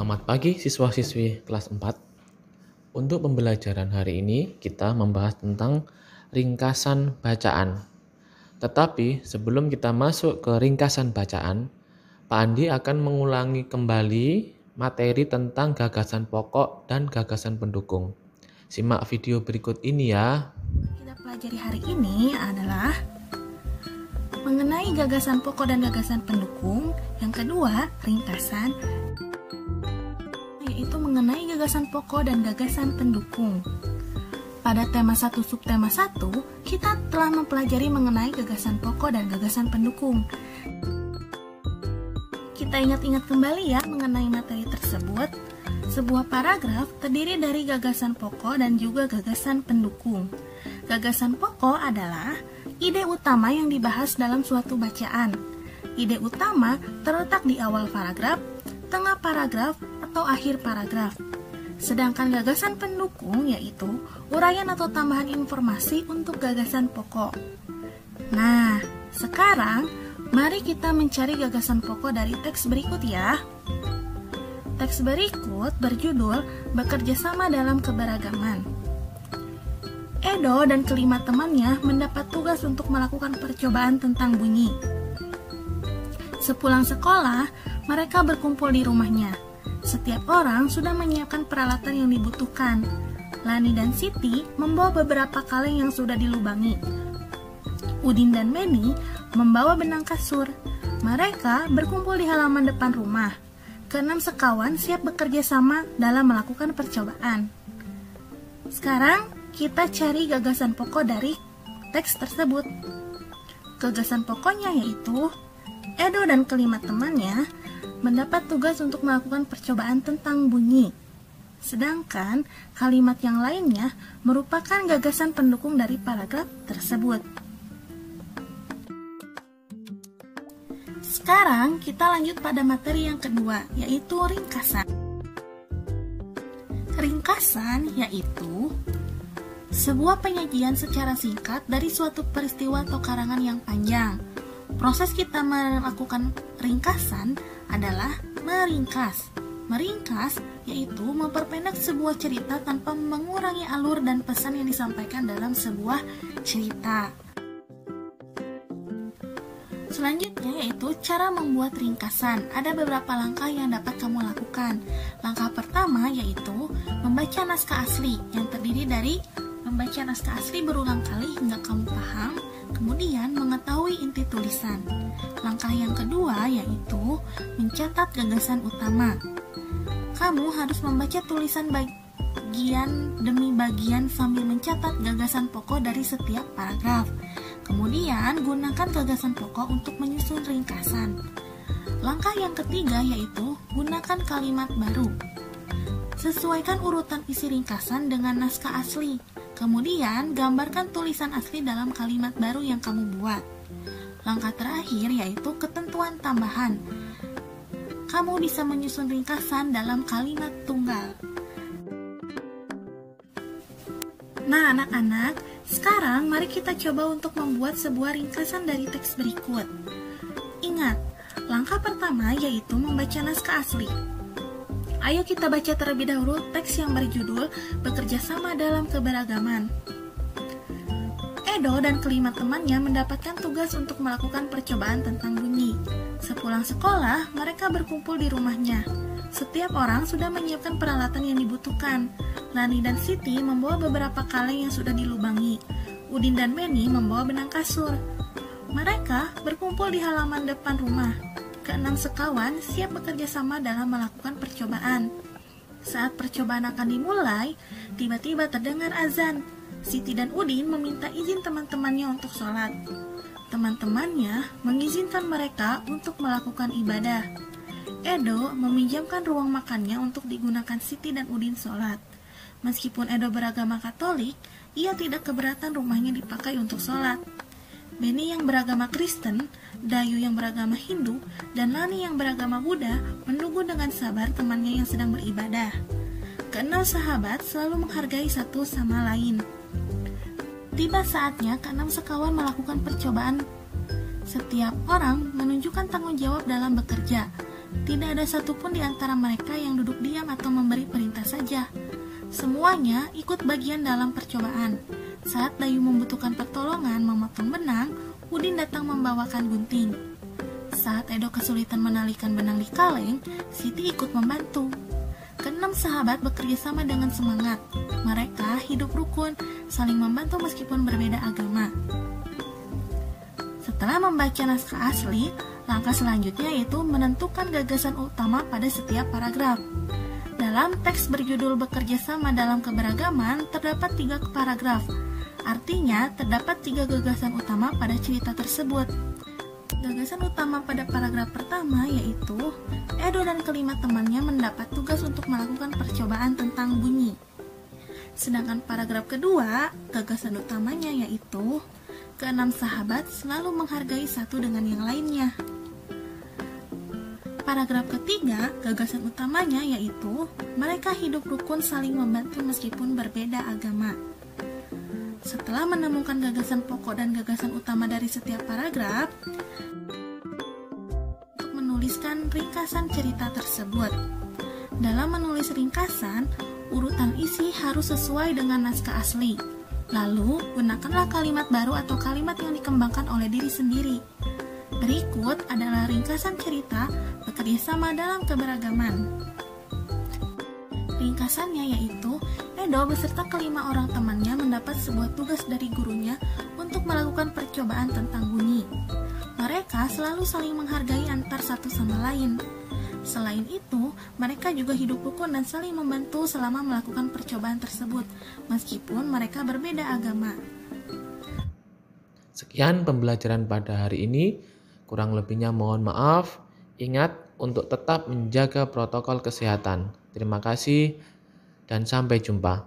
Selamat pagi siswa-siswi kelas 4. Untuk pembelajaran hari ini kita membahas tentang ringkasan bacaan. Tetapi sebelum kita masuk ke ringkasan bacaan, Pak Andi akan mengulangi kembali materi tentang gagasan pokok dan gagasan pendukung. Simak video berikut ini ya. Kita pelajari hari ini adalah mengenai gagasan pokok dan gagasan pendukung. Yang kedua, ringkasan, yaitu mengenai gagasan pokok dan gagasan pendukung. Pada tema 1 subtema 1, kita telah mempelajari mengenai gagasan pokok dan gagasan pendukung. Kita ingat-ingat kembali ya mengenai materi tersebut. Sebuah paragraf terdiri dari gagasan pokok dan juga gagasan pendukung. Gagasan pokok adalah ide utama yang dibahas dalam suatu bacaan. Ide utama terletak di awal paragraf, tengah paragraf, atau akhir paragraf. Sedangkan gagasan pendukung yaitu uraian atau tambahan informasi untuk gagasan pokok. Nah, sekarang mari kita mencari gagasan pokok dari teks berikut ya. Teks berikut berjudul Bekerja Sama Dalam Keberagaman. Edo dan kelima temannya mendapat tugas untuk melakukan percobaan tentang bunyi. Sepulang sekolah, mereka berkumpul di rumahnya. Setiap orang sudah menyiapkan peralatan yang dibutuhkan. Lani dan Siti membawa beberapa kaleng yang sudah dilubangi. Udin dan Meni membawa benang kasur. Mereka berkumpul di halaman depan rumah. Keenam sekawan siap bekerja sama dalam melakukan percobaan. Sekarang kita cari gagasan pokok dari teks tersebut. Gagasan pokoknya yaitu Edo dan kelima temannya mendapat tugas untuk melakukan percobaan tentang bunyi. Sedangkan kalimat yang lainnya merupakan gagasan pendukung dari paragraf tersebut. Sekarang kita lanjut pada materi yang kedua, yaitu ringkasan. Ringkasan yaitu sebuah penyajian secara singkat dari suatu peristiwa atau karangan yang panjang. Proses kita melakukan ringkasan adalah meringkas. Meringkas yaitu memperpendek sebuah cerita tanpa mengurangi alur dan pesan yang disampaikan dalam sebuah cerita. Selanjutnya yaitu cara membuat ringkasan. Ada beberapa langkah yang dapat kamu lakukan. Langkah pertama yaitu membaca naskah asli yang terdiri dari membaca naskah asli berulang kali hingga kamu paham, kemudian mengetahui inti tulisan. Langkah yang kedua yaitu mencatat gagasan utama. Kamu harus membaca tulisan bagian demi bagian sambil mencatat gagasan pokok dari setiap paragraf. Kemudian gunakan gagasan pokok untuk menyusun ringkasan. Langkah yang ketiga yaitu gunakan kalimat baru. Sesuaikan urutan isi ringkasan dengan naskah asli. Kemudian, gambarkan tulisan asli dalam kalimat baru yang kamu buat. Langkah terakhir yaitu ketentuan tambahan. Kamu bisa menyusun ringkasan dalam kalimat tunggal. Nah, anak-anak, sekarang mari kita coba untuk membuat sebuah ringkasan dari teks berikut. Ingat, langkah pertama yaitu membaca naskah asli. Ayo kita baca terlebih dahulu teks yang berjudul Bekerja Sama Dalam Keberagaman. Edo dan kelima temannya mendapatkan tugas untuk melakukan percobaan tentang bunyi. Sepulang sekolah, mereka berkumpul di rumahnya. Setiap orang sudah menyiapkan peralatan yang dibutuhkan. Lani dan Siti membawa beberapa kaleng yang sudah dilubangi. Udin dan Meni membawa benang kasur. Mereka berkumpul di halaman depan rumah. Keenam sekawan siap bekerja sama dalam melakukan percobaan. Saat percobaan akan dimulai, tiba-tiba terdengar azan. Siti dan Udin meminta izin teman-temannya untuk sholat. Teman-temannya mengizinkan mereka untuk melakukan ibadah. Edo meminjamkan ruang makannya untuk digunakan Siti dan Udin sholat. Meskipun Edo beragama Katolik, ia tidak keberatan rumahnya dipakai untuk sholat. Beni yang beragama Kristen, Dayu yang beragama Hindu, dan Lani yang beragama Buddha menunggu dengan sabar temannya yang sedang beribadah. Keenam sahabat selalu menghargai satu sama lain. Tiba saatnya keenam sekawan melakukan percobaan. Setiap orang menunjukkan tanggung jawab dalam bekerja. Tidak ada satupun di antara mereka yang duduk diam atau memberi perintah saja. Semuanya ikut bagian dalam percobaan. Saat Dayu membutuhkan pertolongan memotong benang, Udin datang membawakan gunting. Saat Edo kesulitan menalikan benang di kaleng, Siti ikut membantu. Keenam sahabat bekerja sama dengan semangat. Mereka hidup rukun, saling membantu meskipun berbeda agama. Setelah membaca naskah asli, langkah selanjutnya yaitu menentukan gagasan utama pada setiap paragraf. Dalam teks berjudul Bekerja Sama Dalam Keberagaman, terdapat 3 paragraf. Artinya, terdapat 3 gagasan utama pada cerita tersebut. Gagasan utama pada paragraf pertama yaitu Edo dan kelima temannya mendapat tugas untuk melakukan percobaan tentang bunyi. Sedangkan paragraf kedua, gagasan utamanya yaitu keenam sahabat selalu menghargai satu dengan yang lainnya. Paragraf ketiga, gagasan utamanya yaitu mereka hidup rukun saling membantu meskipun berbeda agama. Setelah menemukan gagasan pokok dan gagasan utama dari setiap paragraf, untuk menuliskan ringkasan cerita tersebut. Dalam menulis ringkasan, urutan isi harus sesuai dengan naskah asli. Lalu, gunakanlah kalimat baru atau kalimat yang dikembangkan oleh diri sendiri. Berikut adalah ringkasan cerita Bekerja Sama Dalam Keberagaman. Ringkasannya yaitu, Edo beserta kelima orang temannya mendapat sebuah tugas dari gurunya untuk melakukan percobaan tentang bunyi. Mereka selalu saling menghargai antar satu sama lain. Selain itu, mereka juga hidup rukun dan saling membantu selama melakukan percobaan tersebut, meskipun mereka berbeda agama. Sekian pembelajaran pada hari ini. Kurang lebihnya mohon maaf. Ingat untuk tetap menjaga protokol kesehatan. Terima kasih dan sampai jumpa.